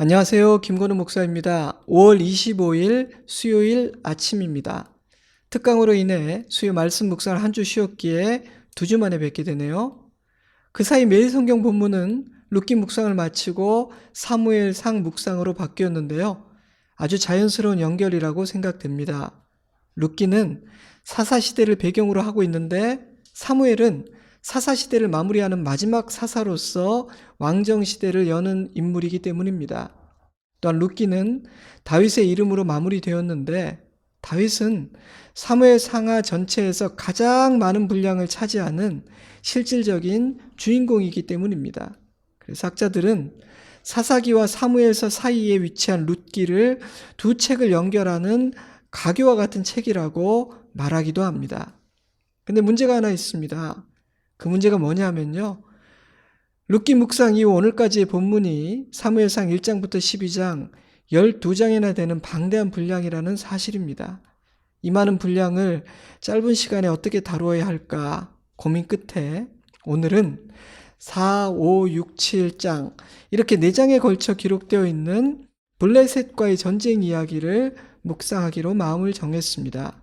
안녕하세요. 김건우 목사입니다. 5월 25일 수요일 아침입니다. 특강으로 인해 수요 말씀 묵상을 한 주 쉬었기에 2주 만에 뵙게 되네요. 그 사이 매일 성경 본문은 룻기 묵상을 마치고 사무엘상 묵상으로 바뀌었는데요. 아주 자연스러운 연결이라고 생각됩니다. 룻기는 사사시대를 배경으로 하고 있는데 사무엘은 사사시대를 마무리하는 마지막 사사로서 왕정시대를 여는 인물이기 때문입니다. 또한 룻기는 다윗의 이름으로 마무리되었는데 다윗은 사무엘 상하 전체에서 가장 많은 분량을 차지하는 실질적인 주인공이기 때문입니다. 그래서 학자들은 사사기와 사무엘서 사이에 위치한 룻기를 두 책을 연결하는 가교와 같은 책이라고 말하기도 합니다. 근데 문제가 하나 있습니다. 그 문제가 뭐냐면요. 룻기 묵상 이후 오늘까지의 본문이 사무엘상 1장부터 12장 12장이나 되는 방대한 분량이라는 사실입니다. 이 많은 분량을 짧은 시간에 어떻게 다루어야 할까 고민 끝에 오늘은 4, 5, 6, 7장 이렇게 4장에 걸쳐 기록되어 있는 블레셋과의 전쟁 이야기를 묵상하기로 마음을 정했습니다.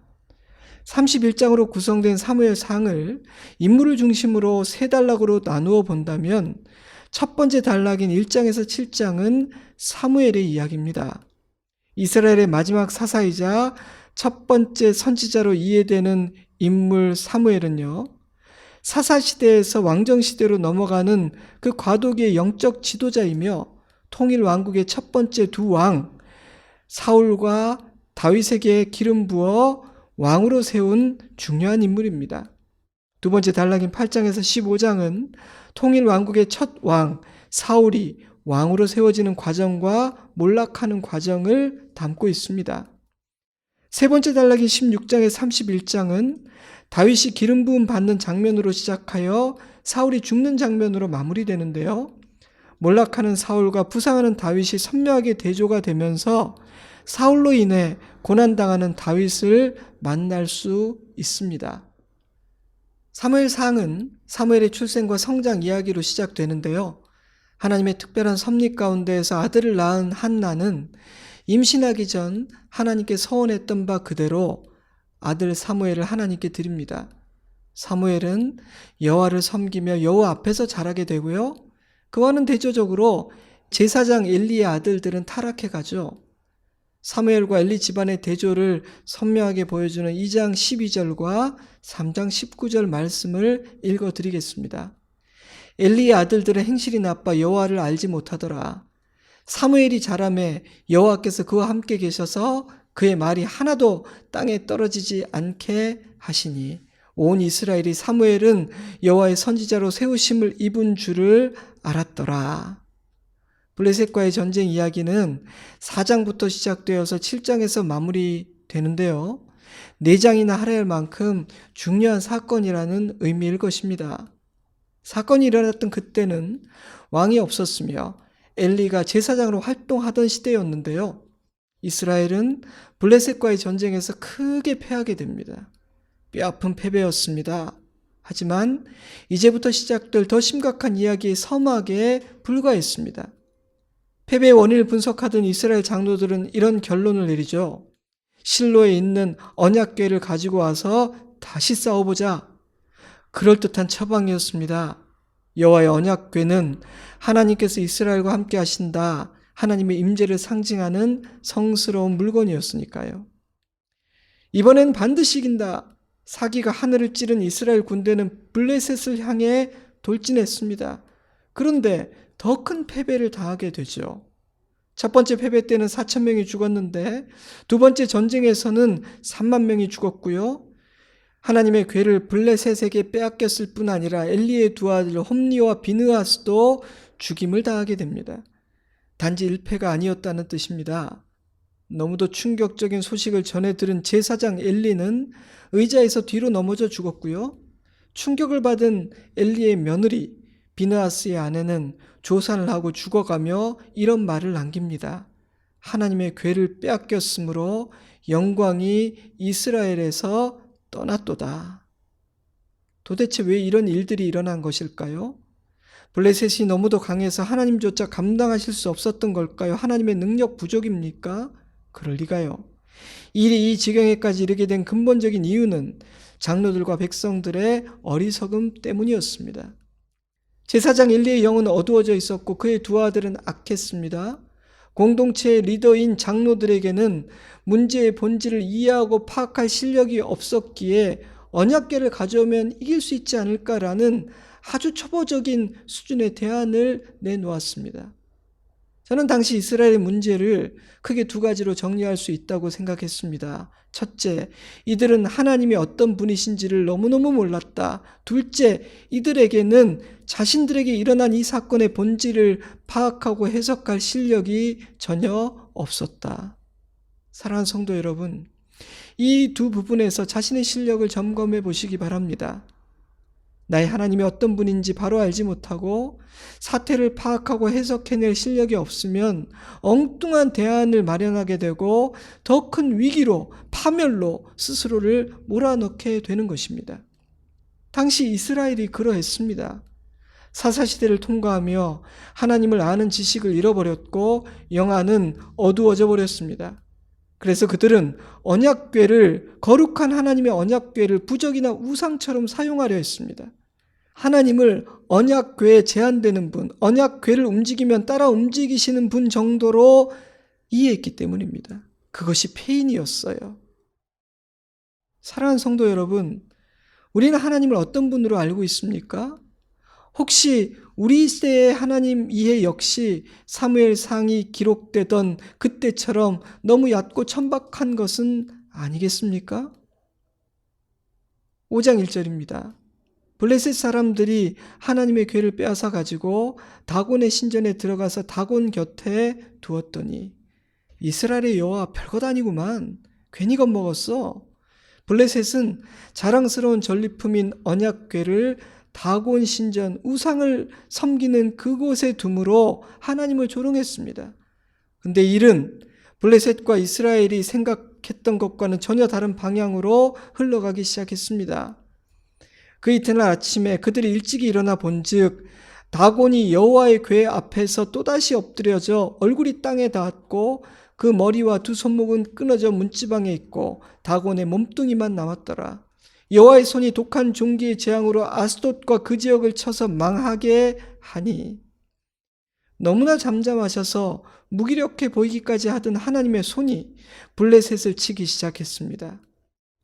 31장으로 구성된 사무엘상을 인물을 중심으로 세 단락으로 나누어 본다면 첫 번째 단락인 1장에서 7장은 사무엘의 이야기입니다. 이스라엘의 마지막 사사이자 첫 번째 선지자로 이해되는 인물 사무엘은요, 사사시대에서 왕정시대로 넘어가는 그 과도기의 영적 지도자이며 통일 왕국의 첫 번째 두 왕, 사울과 다윗에게 기름 부어 왕으로 세운 중요한 인물입니다. 두 번째 단락인 8장에서 15장은 통일 왕국의 첫 왕, 사울이 왕으로 세워지는 과정과 몰락하는 과정을 담고 있습니다. 세 번째 단락인 16장에서 31장은 다윗이 기름 부음 받는 장면으로 시작하여 사울이 죽는 장면으로 마무리되는데요. 몰락하는 사울과 부상하는 다윗이 선명하게 대조가 되면서 사울로 인해 고난당하는 다윗을 만날 수 있습니다. 사무엘상은 사무엘의 출생과 성장 이야기로 시작되는데요. 하나님의 특별한 섭리 가운데에서 아들을 낳은 한나는 임신하기 전 하나님께 서원했던 바 그대로 아들 사무엘을 하나님께 드립니다. 사무엘은 여호와를 섬기며 여호와 앞에서 자라게 되고요. 그와는 대조적으로 제사장 엘리의 아들들은 타락해 가죠. 사무엘과 엘리 집안의 대조를 선명하게 보여주는 2장 12절과 3장 19절 말씀을 읽어드리겠습니다. 엘리의 아들들은 행실이 나빠 여호와를 알지 못하더라. 사무엘이 자라매 여호와께서 그와 함께 계셔서 그의 말이 하나도 땅에 떨어지지 않게 하시니 온 이스라엘이 사무엘은 여호와의 선지자로 세우심을 입은 줄을 알았더라. 블레셋과의 전쟁 이야기는 4장부터 시작되어서 7장에서 마무리되는데요. 4장이나 하려할 만큼 중요한 사건이라는 의미일 것입니다. 사건이 일어났던 그때는 왕이 없었으며 엘리가 제사장으로 활동하던 시대였는데요. 이스라엘은 블레셋과의 전쟁에서 크게 패하게 됩니다. 뼈아픈 패배였습니다. 하지만 이제부터 시작될 더 심각한 이야기의 서막에 불과했습니다. 패배의 원인을 분석하던 이스라엘 장로들은 이런 결론을 내리죠. 실로에 있는 언약궤를 가지고 와서 다시 싸워보자. 그럴듯한 처방이었습니다. 여호와의 언약궤는 하나님께서 이스라엘과 함께 하신다. 하나님의 임재를 상징하는 성스러운 물건이었으니까요. 이번엔 반드시 이긴다. 사기가 하늘을 찌른 이스라엘 군대는 블레셋을 향해 돌진했습니다. 그런데 더 큰 패배를 당하게 되죠. 첫 번째 패배 때는 4,000명이 죽었는데 두 번째 전쟁에서는 3만 명이 죽었고요. 하나님의 궤를 블레셋에게 빼앗겼을 뿐 아니라 엘리의 두 아들 홈리와 비느하스도 죽임을 당하게 됩니다. 단지 1패가 아니었다는 뜻입니다. 너무도 충격적인 소식을 전해 들은 제사장 엘리는 의자에서 뒤로 넘어져 죽었고요. 충격을 받은 엘리의 며느리 비느하스의 아내는 조산을 하고 죽어가며 이런 말을 남깁니다. 하나님의 궤를 빼앗겼으므로 영광이 이스라엘에서 떠났도다. 도대체 왜 이런 일들이 일어난 것일까요? 블레셋이 너무도 강해서 하나님조차 감당하실 수 없었던 걸까요? 하나님의 능력 부족입니까? 그럴 리가요. 일이 이 지경에까지 이르게 된 근본적인 이유는 장로들과 백성들의 어리석음 때문이었습니다. 제사장 엘리의 영은 어두워져 있었고 그의 두 아들은 악했습니다. 공동체의 리더인 장로들에게는 문제의 본질을 이해하고 파악할 실력이 없었기에 언약궤를 가져오면 이길 수 있지 않을까라는 아주 초보적인 수준의 대안을 내놓았습니다. 저는 당시 이스라엘의 문제를 크게 두 가지로 정리할 수 있다고 생각했습니다. 첫째, 이들은 하나님이 어떤 분이신지를 너무너무 몰랐다. 둘째, 이들에게는 자신들에게 일어난 이 사건의 본질을 파악하고 해석할 실력이 전혀 없었다. 사랑하는 성도 여러분, 이 두 부분에서 자신의 실력을 점검해 보시기 바랍니다. 나의 하나님이 어떤 분인지 바로 알지 못하고 사태를 파악하고 해석해낼 실력이 없으면 엉뚱한 대안을 마련하게 되고 더 큰 위기로, 파멸로 스스로를 몰아넣게 되는 것입니다. 당시 이스라엘이 그러했습니다. 사사시대를 통과하며 하나님을 아는 지식을 잃어버렸고 영안은 어두워져 버렸습니다. 그래서 그들은 언약궤를, 거룩한 하나님의 언약궤를 부적이나 우상처럼 사용하려 했습니다. 하나님을 언약궤에 제한되는 분, 언약궤를 움직이면 따라 움직이시는 분 정도로 이해했기 때문입니다. 그것이 페인이었어요. 사랑하는 성도 여러분, 우리는 하나님을 어떤 분으로 알고 있습니까? 혹시 우리 시대의 하나님 이해 역시 사무엘상이 기록되던 그때처럼 너무 얕고 천박한 것은 아니겠습니까? 5장 1절입니다. 블레셋 사람들이 하나님의 궤를 빼앗아 가지고 다곤의 신전에 들어가서 다곤 곁에 두었더니 이스라엘의 여호와 별것 아니구만. 괜히 겁먹었어. 블레셋은 자랑스러운 전리품인 언약궤를 다곤 신전, 우상을 섬기는 그곳에 둠으로 하나님을 조롱했습니다. 근데 일은 블레셋과 이스라엘이 생각했던 것과는 전혀 다른 방향으로 흘러가기 시작했습니다. 그 이튿날 아침에 그들이 일찍이 일어나 본즉 다곤이 여호와의 궤 앞에서 또다시 엎드려져 얼굴이 땅에 닿았고 그 머리와 두 손목은 끊어져 문지방에 있고 다곤의 몸뚱이만 남았더라. 여호와의 손이 독한 종기의 재앙으로 아스돗과 그 지역을 쳐서 망하게 하니 너무나 잠잠하셔서 무기력해 보이기까지 하던 하나님의 손이 블레셋을 치기 시작했습니다.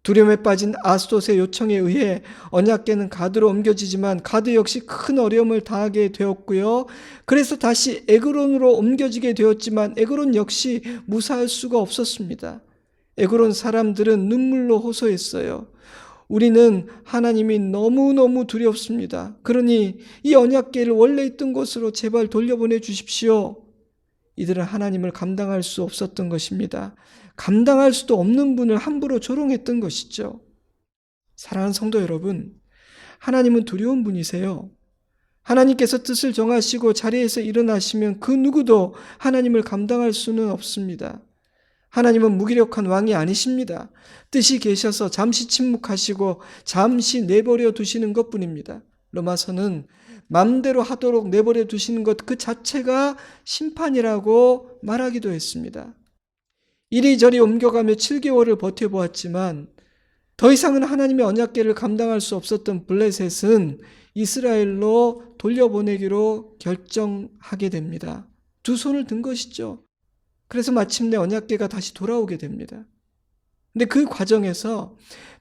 두려움에 빠진 아스돗의 요청에 의해 언약궤는 가드로 옮겨지지만 가드 역시 큰 어려움을 당하게 되었고요. 그래서 다시 에그론으로 옮겨지게 되었지만 에그론 역시 무사할 수가 없었습니다. 에그론 사람들은 눈물로 호소했어요. 우리는 하나님이 너무너무 두렵습니다. 그러니 이 언약궤를 원래 있던 곳으로 제발 돌려보내 주십시오. 이들은 하나님을 감당할 수 없었던 것입니다. 감당할 수도 없는 분을 함부로 조롱했던 것이죠. 사랑하는 성도 여러분, 하나님은 두려운 분이세요. 하나님께서 뜻을 정하시고 자리에서 일어나시면 그 누구도 하나님을 감당할 수는 없습니다. 하나님은 무기력한 왕이 아니십니다. 뜻이 계셔서 잠시 침묵하시고 잠시 내버려 두시는 것뿐입니다. 로마서는 마음대로 하도록 내버려 두시는 것 그 자체가 심판이라고 말하기도 했습니다. 이리저리 옮겨가며 7개월을 버텨보았지만 더 이상은 하나님의 언약궤를 감당할 수 없었던 블레셋은 이스라엘로 돌려보내기로 결정하게 됩니다. 두 손을 든 것이죠. 그래서 마침내 언약궤가 다시 돌아오게 됩니다. 근데 그 과정에서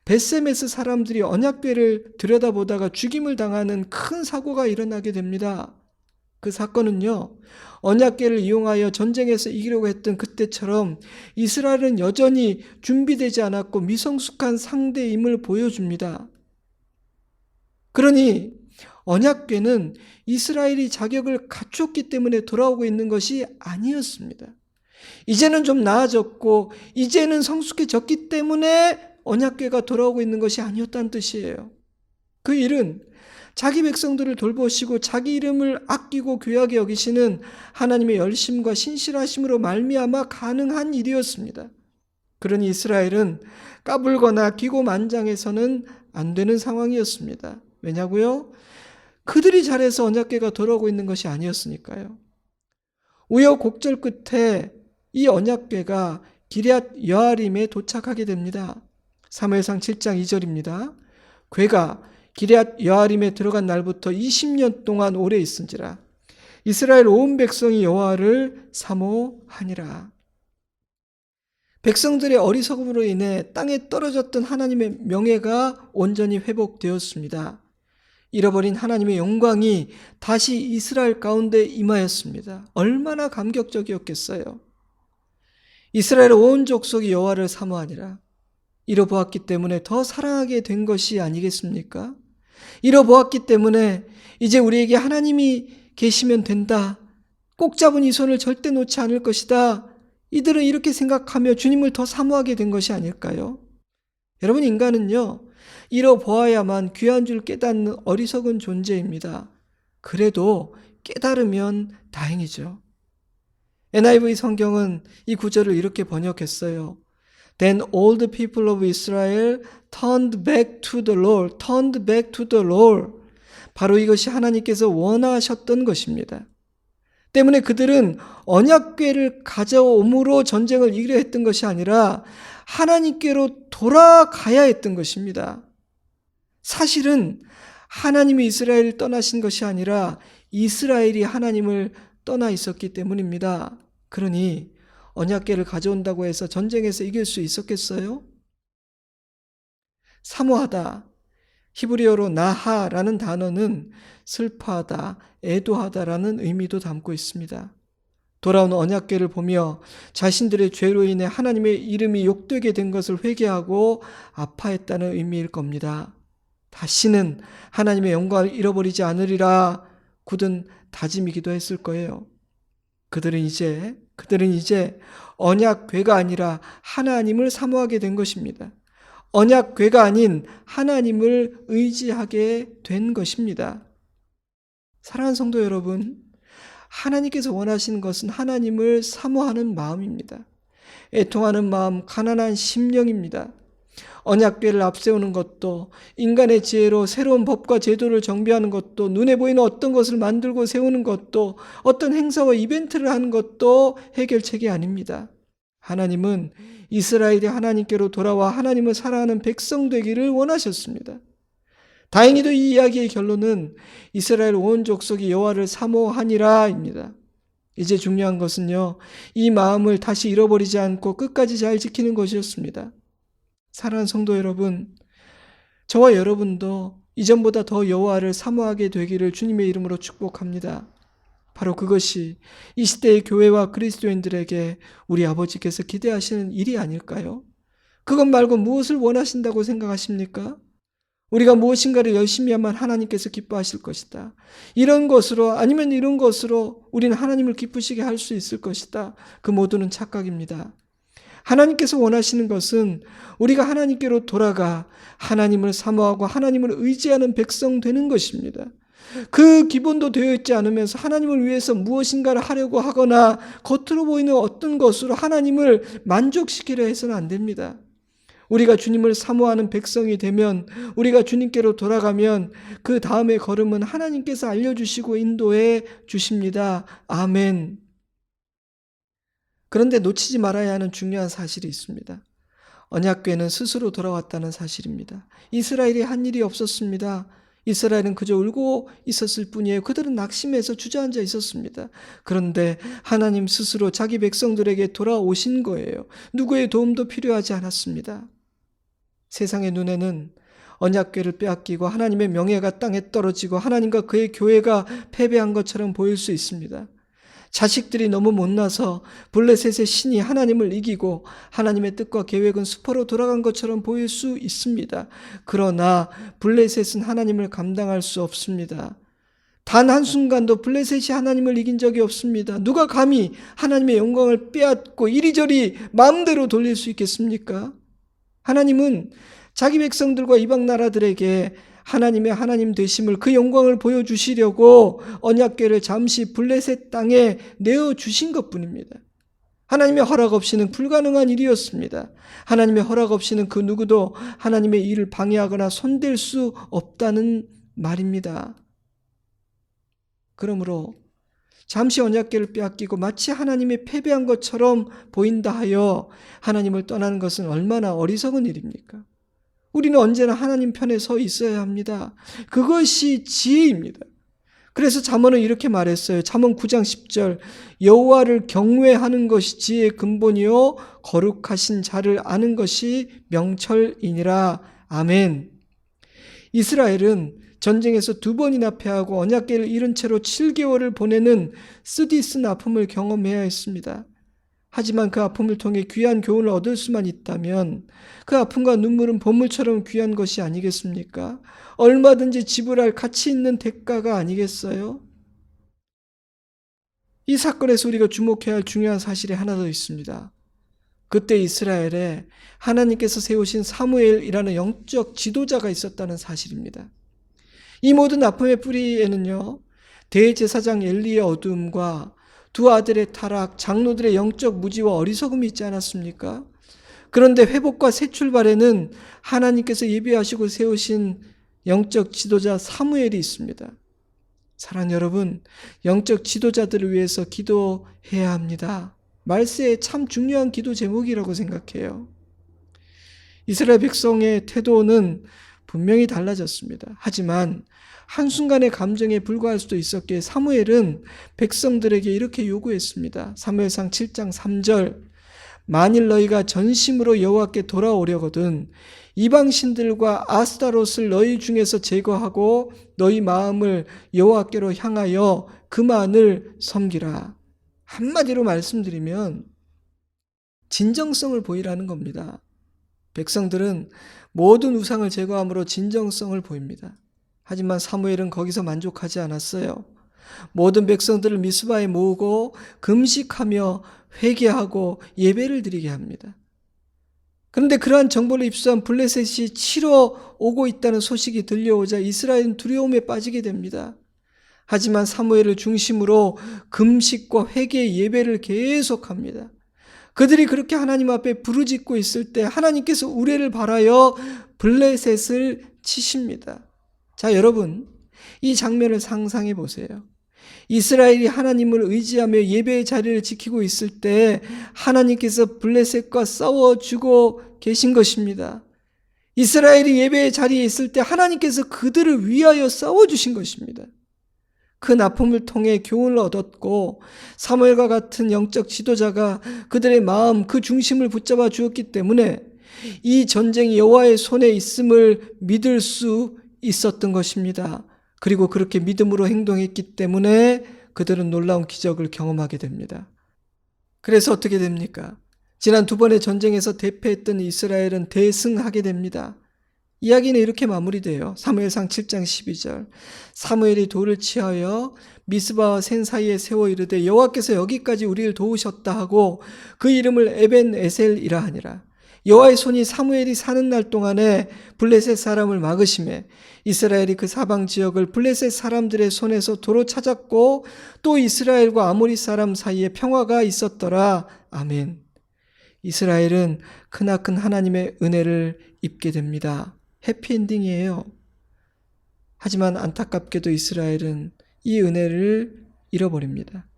벳세메스 사람들이 언약궤를 들여다보다가 죽임을 당하는 큰 사고가 일어나게 됩니다. 그 사건은요, 언약궤를 이용하여 전쟁에서 이기려고 했던 그때처럼 이스라엘은 여전히 준비되지 않았고 미성숙한 상대임을 보여줍니다. 그러니 언약궤는 이스라엘이 자격을 갖췄기 때문에 돌아오고 있는 것이 아니었습니다. 이제는 좀 나아졌고 이제는 성숙해졌기 때문에 언약궤가 돌아오고 있는 것이 아니었다는 뜻이에요. 그 일은 자기 백성들을 돌보시고 자기 이름을 아끼고 귀하게 여기시는 하나님의 열심과 신실하심으로 말미암아 가능한 일이었습니다. 그러니 이스라엘은 까불거나 기고만장해서는 안 되는 상황이었습니다. 왜냐고요? 그들이 잘해서 언약궤가 돌아오고 있는 것이 아니었으니까요. 우여곡절 끝에 이 언약궤가 기럇 여아림에 도착하게 됩니다. 사무엘상 7장 2절입니다. 궤가 기럇 여아림에 들어간 날부터 20년 동안 오래 있은지라 이스라엘 온 백성이 여호와를 사모하니라. 백성들의 어리석음으로 인해 땅에 떨어졌던 하나님의 명예가 온전히 회복되었습니다. 잃어버린 하나님의 영광이 다시 이스라엘 가운데 임하였습니다. 얼마나 감격적이었겠어요. 이스라엘 온 족속이 여호와를 사모하니라. 잃어보았기 때문에 더 사랑하게 된 것이 아니겠습니까? 잃어보았기 때문에 이제 우리에게 하나님이 계시면 된다. 꼭 잡은 이 손을 절대 놓지 않을 것이다. 이들은 이렇게 생각하며 주님을 더 사모하게 된 것이 아닐까요? 여러분, 인간은요, 잃어보아야만 귀한 줄 깨닫는 어리석은 존재입니다. 그래도 깨달으면 다행이죠. NIV 성경은 이 구절을 이렇게 번역했어요. Then all the people of Israel turned back to the Lord, turned back to the Lord. 바로 이것이 하나님께서 원하셨던 것입니다. 때문에 그들은 언약궤를 가져옴으로 전쟁을 이기려 했던 것이 아니라 하나님께로 돌아가야 했던 것입니다. 사실은 하나님이 이스라엘을 떠나신 것이 아니라 이스라엘이 하나님을 떠나 있었기 때문입니다. 그러니 언약궤를 가져온다고 해서 전쟁에서 이길 수 있었겠어요? 사모하다, 히브리어로 나하라는 단어는 슬퍼하다, 애도하다라는 의미도 담고 있습니다. 돌아온 언약궤를 보며 자신들의 죄로 인해 하나님의 이름이 욕되게 된 것을 회개하고 아파했다는 의미일 겁니다. 다시는 하나님의 영광을 잃어버리지 않으리라 굳은 다짐이기도 했을 거예요. 그들은 이제 언약궤가 아니라 하나님을 사모하게 된 것입니다. 언약궤가 아닌 하나님을 의지하게 된 것입니다. 사랑하는 성도 여러분, 하나님께서 원하시는 것은 하나님을 사모하는 마음입니다. 애통하는 마음, 가난한 심령입니다. 언약궤를 앞세우는 것도, 인간의 지혜로 새로운 법과 제도를 정비하는 것도, 눈에 보이는 어떤 것을 만들고 세우는 것도, 어떤 행사와 이벤트를 하는 것도 해결책이 아닙니다. 하나님은 이스라엘이 하나님께로 돌아와 하나님을 사랑하는 백성 되기를 원하셨습니다. 다행히도 이 이야기의 결론은 이스라엘 온 족속이 여호와를 사모하니라입니다. 이제 중요한 것은요, 이 마음을 다시 잃어버리지 않고 끝까지 잘 지키는 것이었습니다. 사랑하는 성도 여러분, 저와 여러분도 이전보다 더 여호와를 사모하게 되기를 주님의 이름으로 축복합니다. 바로 그것이 이 시대의 교회와 그리스도인들에게 우리 아버지께서 기대하시는 일이 아닐까요? 그것 말고 무엇을 원하신다고 생각하십니까? 우리가 무엇인가를 열심히 하면 하나님께서 기뻐하실 것이다. 이런 것으로 아니면 이런 것으로 우리는 하나님을 기쁘시게 할 수 있을 것이다. 그 모두는 착각입니다. 하나님께서 원하시는 것은 우리가 하나님께로 돌아가 하나님을 사모하고 하나님을 의지하는 백성 되는 것입니다. 그 기본도 되어 있지 않으면서 하나님을 위해서 무엇인가를 하려고 하거나 겉으로 보이는 어떤 것으로 하나님을 만족시키려 해서는 안 됩니다. 우리가 주님을 사모하는 백성이 되면, 우리가 주님께로 돌아가면 그 다음의 걸음은 하나님께서 알려주시고 인도해 주십니다. 아멘. 그런데 놓치지 말아야 하는 중요한 사실이 있습니다. 언약궤는 스스로 돌아왔다는 사실입니다. 이스라엘이 한 일이 없었습니다. 이스라엘은 그저 울고 있었을 뿐이에요. 그들은 낙심해서 주저앉아 있었습니다. 그런데 하나님 스스로 자기 백성들에게 돌아오신 거예요. 누구의 도움도 필요하지 않았습니다. 세상의 눈에는 언약궤를 빼앗기고 하나님의 명예가 땅에 떨어지고 하나님과 그의 교회가 패배한 것처럼 보일 수 있습니다. 자식들이 너무 못나서 블레셋의 신이 하나님을 이기고 하나님의 뜻과 계획은 수포로 돌아간 것처럼 보일 수 있습니다. 그러나 블레셋은 하나님을 감당할 수 없습니다. 단 한순간도 블레셋이 하나님을 이긴 적이 없습니다. 누가 감히 하나님의 영광을 빼앗고 이리저리 마음대로 돌릴 수 있겠습니까? 하나님은 자기 백성들과 이방 나라들에게 하나님의 하나님 되심을, 그 영광을 보여주시려고 언약궤를 잠시 블레셋 땅에 내어주신 것뿐입니다. 하나님의 허락 없이는 불가능한 일이었습니다. 하나님의 허락 없이는 그 누구도 하나님의 일을 방해하거나 손댈 수 없다는 말입니다. 그러므로 잠시 언약궤를 빼앗기고 마치 하나님이 패배한 것처럼 보인다 하여 하나님을 떠나는 것은 얼마나 어리석은 일입니까? 우리는 언제나 하나님 편에 서 있어야 합니다. 그것이 지혜입니다. 그래서 잠언은 이렇게 말했어요. 잠언 9장 10절 여호와를 경외하는 것이 지혜의 근본이요 거룩하신 자를 아는 것이 명철이니라. 아멘. 이스라엘은 전쟁에서 2번이나 패하고 언약궤를 잃은 채로 7개월을 보내는 쓰디쓴 아픔을 경험해야 했습니다. 하지만 그 아픔을 통해 귀한 교훈을 얻을 수만 있다면 그 아픔과 눈물은 보물처럼 귀한 것이 아니겠습니까? 얼마든지 지불할 가치 있는 대가가 아니겠어요? 이 사건에서 우리가 주목해야 할 중요한 사실이 하나 더 있습니다. 그때 이스라엘에 하나님께서 세우신 사무엘이라는 영적 지도자가 있었다는 사실입니다. 이 모든 아픔의 뿌리에는요, 대제사장 엘리의 어두움과 두 아들의 타락, 장로들의 영적 무지와 어리석음이 있지 않았습니까? 그런데 회복과 새 출발에는 하나님께서 예비하시고 세우신 영적 지도자 사무엘이 있습니다. 사랑하는 여러분, 영적 지도자들을 위해서 기도해야 합니다. 말세에 참 중요한 기도 제목이라고 생각해요. 이스라엘 백성의 태도는 분명히 달라졌습니다. 하지만 한순간의 감정에 불과할 수도 있었기에 사무엘은 백성들에게 이렇게 요구했습니다. 사무엘상 7장 3절 만일 너희가 전심으로 여호와께 돌아오려거든 이방신들과 아스타롯을 너희 중에서 제거하고 너희 마음을 여호와께로 향하여 그만을 섬기라. 한마디로 말씀드리면 진정성을 보이라는 겁니다. 백성들은 모든 우상을 제거함으로 진정성을 보입니다. 하지만 사무엘은 거기서 만족하지 않았어요. 모든 백성들을 미스바에 모으고 금식하며 회개하고 예배를 드리게 합니다. 그런데 그러한 정보를 입수한 블레셋이 치러 오고 있다는 소식이 들려오자 이스라엘은 두려움에 빠지게 됩니다. 하지만 사무엘을 중심으로 금식과 회개 예배를 계속합니다. 그들이 그렇게 하나님 앞에 부르짖고 있을 때 하나님께서 우레를 발하여 블레셋을 치십니다. 자, 여러분, 이 장면을 상상해 보세요. 이스라엘이 하나님을 의지하며 예배의 자리를 지키고 있을 때 하나님께서 블레셋과 싸워주고 계신 것입니다. 이스라엘이 예배의 자리에 있을 때 하나님께서 그들을 위하여 싸워주신 것입니다. 그 납품을 통해 교훈을 얻었고 사무엘과 같은 영적 지도자가 그들의 마음 그 중심을 붙잡아 주었기 때문에 이 전쟁이 여호와의 손에 있음을 믿을 수 있었던 것입니다. 그리고 그렇게 믿음으로 행동했기 때문에 그들은 놀라운 기적을 경험하게 됩니다. 그래서 어떻게 됩니까? 지난 2번의 전쟁에서 대패했던 이스라엘은 대승하게 됩니다. 이야기는 이렇게 마무리돼요. 사무엘상 7장 12절 사무엘이 돌을 취하여 미스바와 센 사이에 세워 이르되 여호와께서 여기까지 우리를 도우셨다 하고 그 이름을 에벤에셀이라 하니라. 여호와의 손이 사무엘이 사는 날 동안에 블레셋 사람을 막으심에 이스라엘이 그 사방 지역을 블레셋 사람들의 손에서 도로 찾았고 또 이스라엘과 아모리 사람 사이에 평화가 있었더라. 아멘. 이스라엘은 크나큰 하나님의 은혜를 입게 됩니다. 해피엔딩이에요. 하지만 안타깝게도 이스라엘은 이 은혜를 잃어버립니다.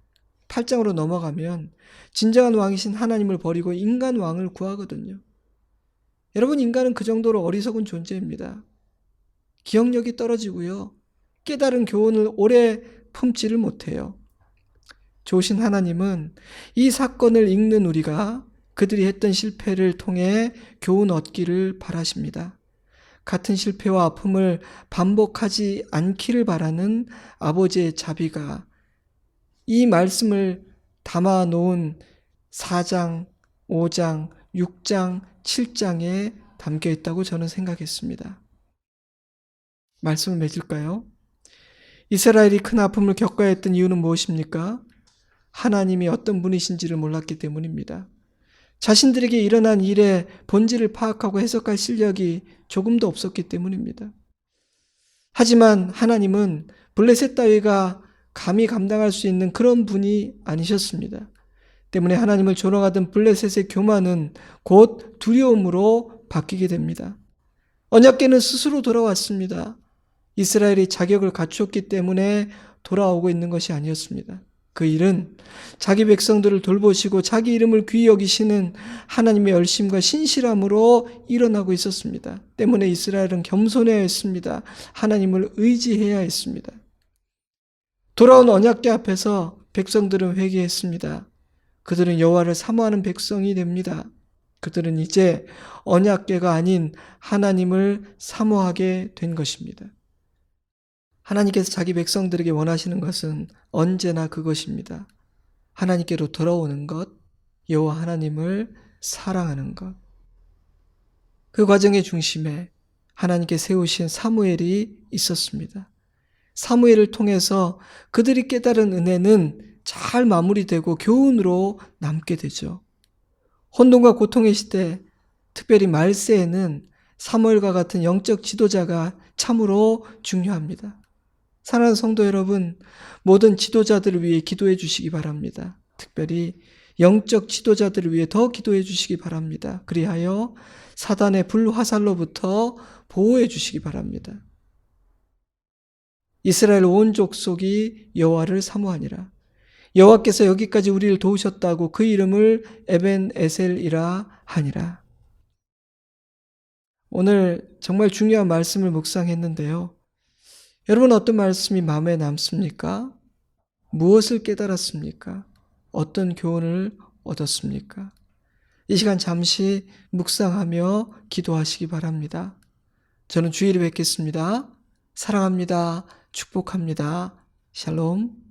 8장으로 넘어가면 진정한 왕이신 하나님을 버리고 인간 왕을 구하거든요. 여러분, 인간은 그 정도로 어리석은 존재입니다. 기억력이 떨어지고요. 깨달은 교훈을 오래 품지를 못해요. 좋으신 하나님은 이 사건을 읽는 우리가 그들이 했던 실패를 통해 교훈 얻기를 바라십니다. 같은 실패와 아픔을 반복하지 않기를 바라는 아버지의 자비가 이 말씀을 담아 놓은 4장, 5장, 6장, 7장에 담겨 있다고 저는 생각했습니다. 말씀을 맺을까요? 이스라엘이 큰 아픔을 겪어야 했던 이유는 무엇입니까? 하나님이 어떤 분이신지를 몰랐기 때문입니다. 자신들에게 일어난 일의 본질을 파악하고 해석할 실력이 조금도 없었기 때문입니다. 하지만 하나님은 블레셋 따위가 감히 감당할 수 있는 그런 분이 아니셨습니다. 때문에 하나님을 조롱하던 블레셋의 교만은 곧 두려움으로 바뀌게 됩니다. 언약궤는 스스로 돌아왔습니다. 이스라엘이 자격을 갖추었기 때문에 돌아오고 있는 것이 아니었습니다. 그 일은 자기 백성들을 돌보시고 자기 이름을 귀히 여기시는 하나님의 열심과 신실함으로 일어나고 있었습니다. 때문에 이스라엘은 겸손해야 했습니다. 하나님을 의지해야 했습니다. 돌아온 언약궤 앞에서 백성들은 회개했습니다. 그들은 여호와를 사모하는 백성이 됩니다. 그들은 이제 언약궤가 아닌 하나님을 사모하게 된 것입니다. 하나님께서 자기 백성들에게 원하시는 것은 언제나 그것입니다. 하나님께로 돌아오는 것, 여호와 하나님을 사랑하는 것. 그 과정의 중심에 하나님께 세우신 사무엘이 있었습니다. 사무엘을 통해서 그들이 깨달은 은혜는 잘 마무리되고 교훈으로 남게 되죠. 혼돈과 고통의 시대, 특별히 말세에는 사무엘과 같은 영적 지도자가 참으로 중요합니다. 사랑하는 성도 여러분, 모든 지도자들을 위해 기도해 주시기 바랍니다. 특별히 영적 지도자들을 위해 더 기도해 주시기 바랍니다. 그리하여 사단의 불화살로부터 보호해 주시기 바랍니다. 이스라엘 온 족속이 여호와를 사모하니라. 여호와께서 여기까지 우리를 도우셨다고 그 이름을 에벤에셀이라 하니라. 오늘 정말 중요한 말씀을 묵상했는데요. 여러분 어떤 말씀이 마음에 남습니까? 무엇을 깨달았습니까? 어떤 교훈을 얻었습니까? 이 시간 잠시 묵상하며 기도하시기 바랍니다. 저는 주일에 뵙겠습니다. 사랑합니다. 축복합니다. 샬롬.